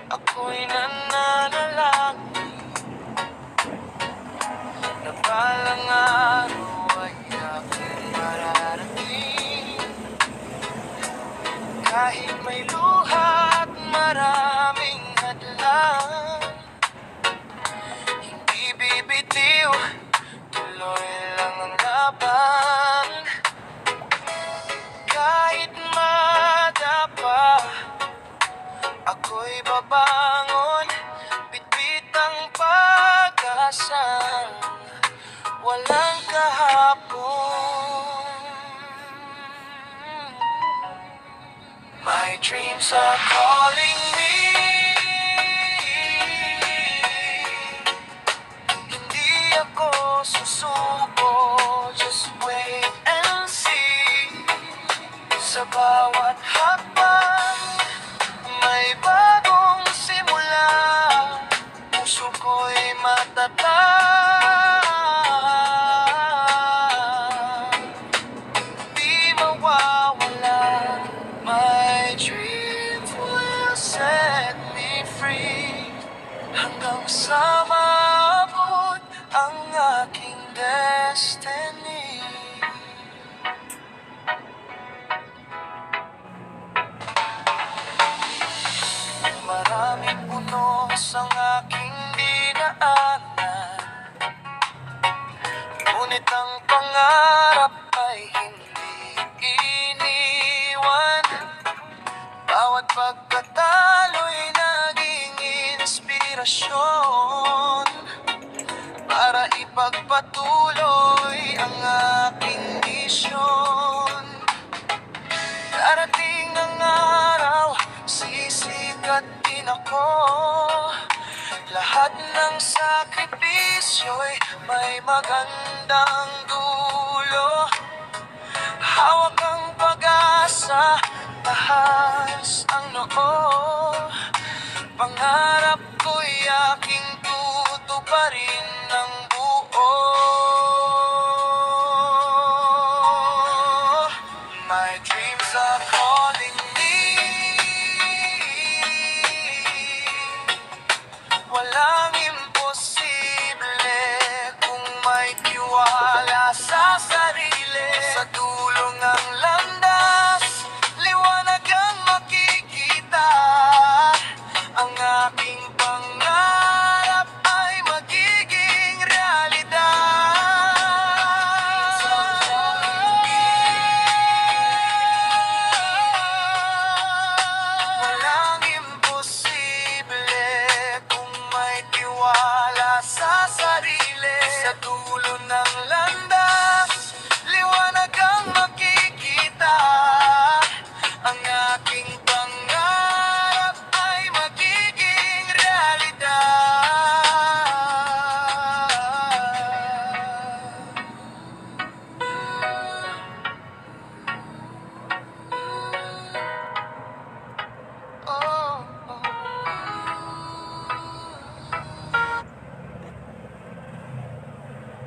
Ako'y nananalangin na balang araw ay aking mararating. Kahit may luha at maraming hadlang, hindi bibitiw, tuloy lang ang laban. Kahit madapa, ako'y babangon, bitbit ang pag-asang walang kahapon. My dreams are calling me. Hindi ako susuko, just wait and see. Sa bawat hakbang may bagong simula, puso ko'y matatag, di mawawala. My dreams will set me free hanggang sa maabot ang aking destiny. Maraming unos ang aking dinaanan, ngunit ang pangarap ay hindi iniwan. Bawat pagkatalo'y naging inspirasyon para ipagpatuloy ang aking misyon. Darating ang araw, sisikat din ako. Lahat ng sakripisyo'y may magandang dulo. Hawak ang pag-asa, tahas ang noo. Pangarap ko'y aking tutuparin.